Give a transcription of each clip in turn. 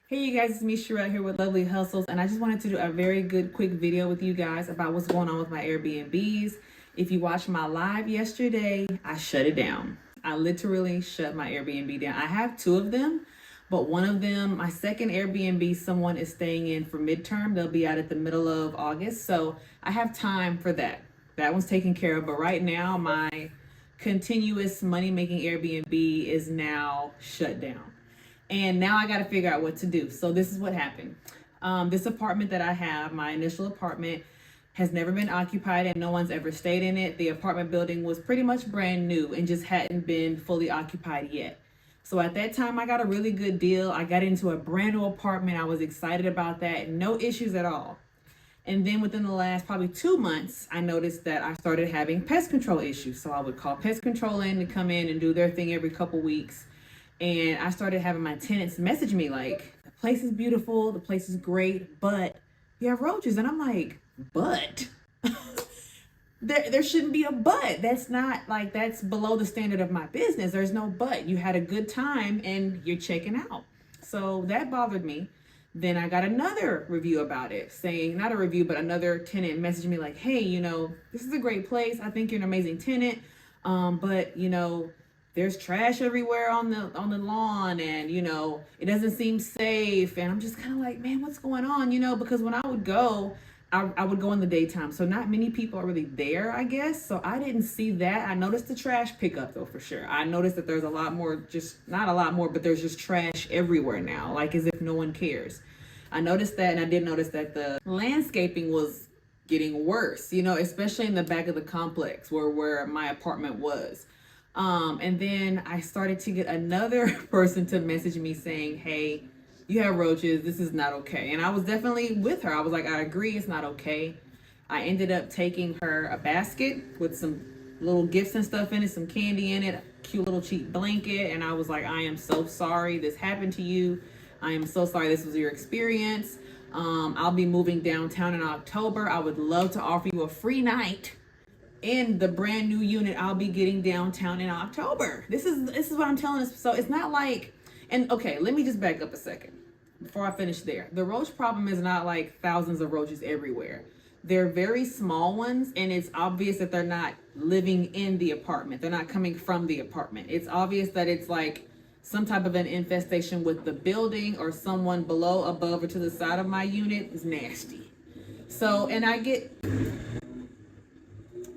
Hey you guys, it's me Sherelle here with Lovely Hustles, and I just wanted to do a very good quick video with you guys about what's going on with my Airbnbs. If you watched my live yesterday, I shut it down. I literally shut my Airbnb down. I have two of them, but one of them, my second Airbnb, someone is staying in for midterm. They'll be out at the middle of August, so I have time for that. That one's taken care of, but right now my continuous money-making Airbnb is now shut down. And now I got to figure out what to do. So this is what happened. This apartment that I have, my initial apartment, has never been occupied and no one's ever stayed in it. The apartment building was pretty much brand new and just hadn't been fully occupied yet. So at that time, I got a really good deal. I got into a brand new apartment. I was excited about that. No issues at all. And then within the last probably 2 months, I noticed that I started having pest control issues. So I would call pest control in to come in and do their thing every couple weeks. And I started having my tenants message me like, the place is beautiful, the place is great, but you have roaches. And I'm like, but? there shouldn't be a but. That's not like, that's below the standard of my business. There's no but. You had a good time and you're checking out. So that bothered me. Then I got another review about it saying, not a review, but another tenant messaged me like, hey, this is a great place. I think you're an amazing tenant. But there's trash everywhere on the lawn, and it doesn't seem safe. And I'm just kind of like, man, what's going on? Because when I would go, I would go in the daytime, so not many people are really there, I guess. So I didn't see that. I noticed the trash pickup though, for sure. I noticed that there's a lot more, just not a lot more, but there's just trash everywhere now, like as if no one cares. I noticed that, and I did notice that the landscaping was getting worse, especially in the back of the complex where my apartment was. And then I started to get another person to message me saying, hey, you have roaches. This is not okay. And I was definitely with her. I was like, I agree, it's not okay. I ended up taking her a basket with some little gifts and stuff in it, some candy in it, a cute little cheap blanket. And I was like, I am so sorry this happened to you. I am so sorry this was your experience. I'll be moving downtown in October. I would love to offer you a free night in the brand new unit I'll be getting downtown in October. This is what I'm telling us. So it's not like, and okay, let me just back up a second before I finish there. The roach problem is not like thousands of roaches everywhere. They're very small ones, and it's obvious that they're not living in the apartment. They're not coming from the apartment. It's obvious that it's like some type of an infestation with the building, or someone below, above, or to the side of my unit is nasty. So, and I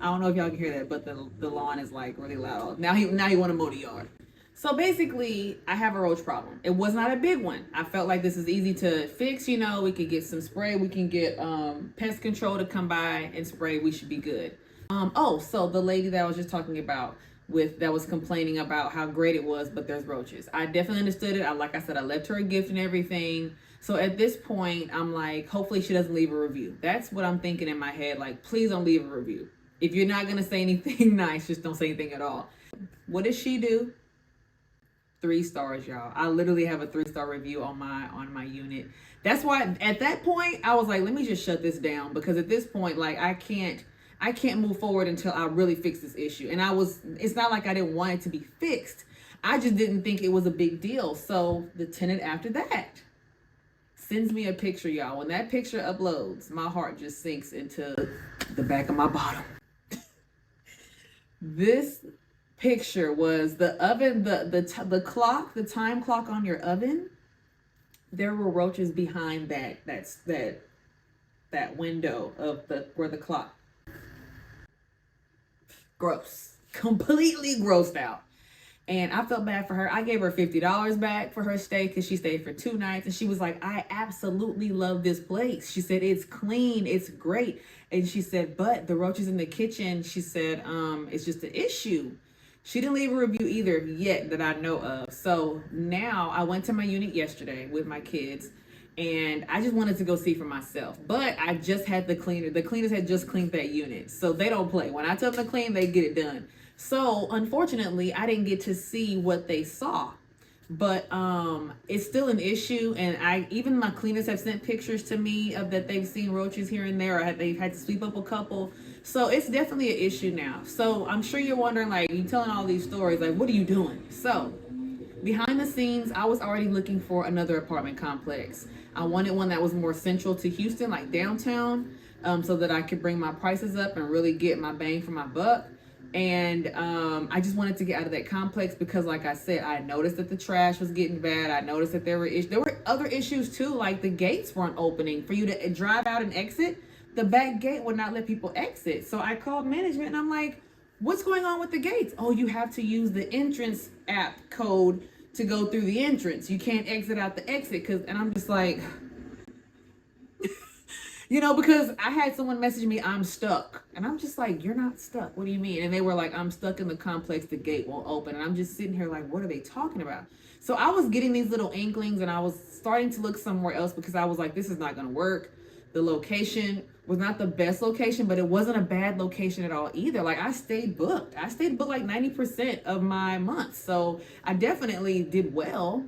don't know if y'all can hear that, but the lawn is like really loud. Now he want to mow the yard. So basically, I have a roach problem. It was not a big one. I felt like this is easy to fix. We could get some spray. We can get pest control to come by and spray. We should be good. So the lady that I was just talking about that was complaining about how great it was, but there's roaches. I definitely understood it. Like I said, I left her a gift and everything. So at this point, I'm like, hopefully she doesn't leave a review. That's what I'm thinking in my head. Like, please don't leave a review. If you're not going to say anything nice, just don't say anything at all. What does she do? 3 stars, y'all. I literally have a 3-star review on my unit. That's why at that point, I was like, let me just shut this down, because at this point, like, I can't move forward until I really fix this issue. And it's not like I didn't want it to be fixed. I just didn't think it was a big deal. So the tenant after that sends me a picture, y'all. When that picture uploads, my heart just sinks into the back of my bottom. This picture was the oven, the clock, the time clock on your oven. There were roaches behind that window of where the clock. Gross. Completely grossed out. And I felt bad for her. I gave her $50 back for her stay because she stayed for 2 nights. And she was like, I absolutely love this place. She said, it's clean, it's great. And she said, but the roaches in the kitchen, she said, it's just an issue. She didn't leave a review either yet that I know of. So now I went to my unit yesterday with my kids, and I just wanted to go see for myself. But I just had the cleaner. The cleaners had just cleaned that unit. So they don't play. When I tell them to clean, they get it done. So unfortunately, I didn't get to see what they saw. But it's still an issue, and even my cleaners have sent pictures to me of that they've seen roaches here and there, or they've had to sweep up a couple. So it's definitely an issue now. So I'm sure you're wondering, like, you telling all these stories, like, what are you doing? So behind the scenes, I was already looking for another apartment complex. I wanted one that was more central to Houston, like downtown, so that I could bring my prices up and really get my bang for my buck. And I just wanted to get out of that complex because, like I said, I noticed that the trash was getting bad. I noticed that there were other issues too, like the gates weren't opening for you to drive out and exit. The back gate would not let people exit. So I called management and I'm like, what's going on with the gates? Oh, you have to use the entrance app code to go through the entrance. You can't exit out the exit. And I'm just like, you know, because I had someone message me, I'm stuck. And I'm just like, you're not stuck. What do you mean? And they were like, I'm stuck in the complex. The gate won't open. And I'm just sitting here like, what are they talking about? So I was getting these little inklings and I was starting to look somewhere else because I was like, this is not going to work. The location was not the best location, but it wasn't a bad location at all either. Like I stayed booked. I stayed booked like 90% of my month. So I definitely did well.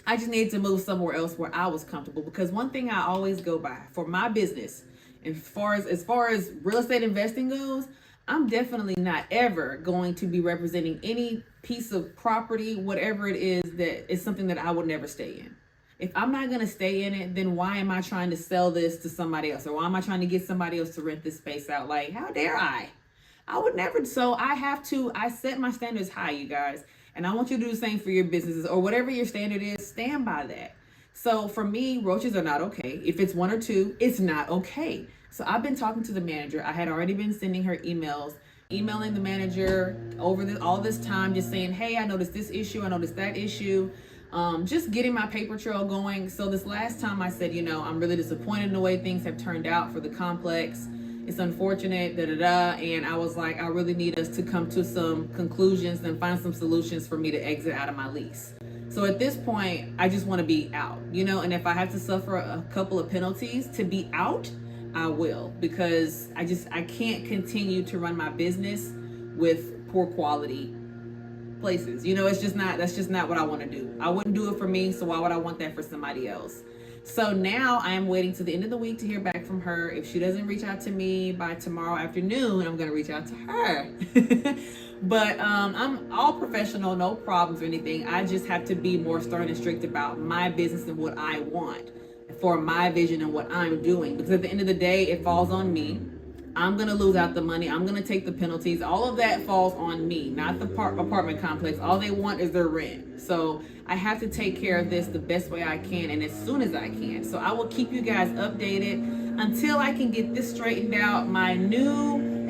I just needed to move somewhere else where I was comfortable, because one thing I always go by for my business, and as far as real estate investing goes, I'm definitely not ever going to be representing any piece of property, whatever it is, that is something that I would never stay in. If I'm not going to stay in it, then why am I trying to sell this to somebody else? Or why am I trying to get somebody else to rent this space out? Like, how dare I? I would never. So I set my standards high, you guys. And I want you to do the same for your businesses, or whatever your standard is, stand by that. So for me, roaches are not okay. If it's one or two, it's not okay. So I've been talking to the manager. I had already been sending her emailing the manager over all this time, just saying, hey, I noticed this issue, I noticed that issue. Just getting my paper trail going. So this last time I said, I'm really disappointed in the way things have turned out for the complex. It's unfortunate, and I was like, I really need us to come to some conclusions and find some solutions for me to exit out of my lease. So at this point, I just want to be out, and if I have to suffer a couple of penalties to be out, I will, because I can't continue to run my business with poor quality places. That's just not what I want to do. I wouldn't do it for me, so why would I want that for somebody else? So now I am waiting to the end of the week to hear back from her. If she doesn't reach out to me by tomorrow afternoon, I'm going to reach out to her. But I'm all professional, no problems or anything. I just have to be more stern and strict about my business and what I want for my vision and what I'm doing. Because at the end of the day, it falls on me. I'm going to lose out the money. I'm going to take the penalties. All of that falls on me, not the apartment complex. All they want is their rent. So I have to take care of this the best way I can and as soon as I can. So I will keep you guys updated until I can get this straightened out. My new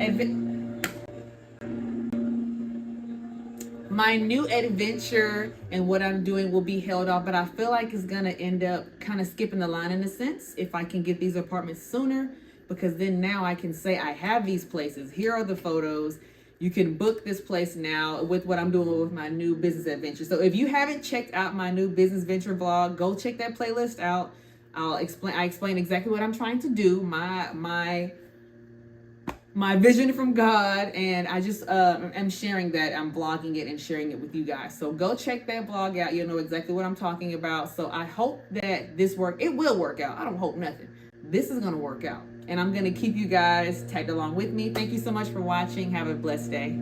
adventure and what I'm doing will be held off, but I feel like it's going to end up kind of skipping the line in a sense if I can get these apartments sooner. Because then now I can say I have these places. Here are the photos. You can book this place now with what I'm doing with my new business adventure. So if you haven't checked out my new business venture vlog, go check that playlist out. I explain exactly what I'm trying to do, my vision from God, and I just am sharing that. I'm vlogging it and sharing it with you guys. So go check that vlog out. You'll know exactly what I'm talking about. So I hope that it will work out. I don't hope nothing. This is going to work out. And I'm going to keep you guys tagged along with me. Thank you so much for watching. Have a blessed day.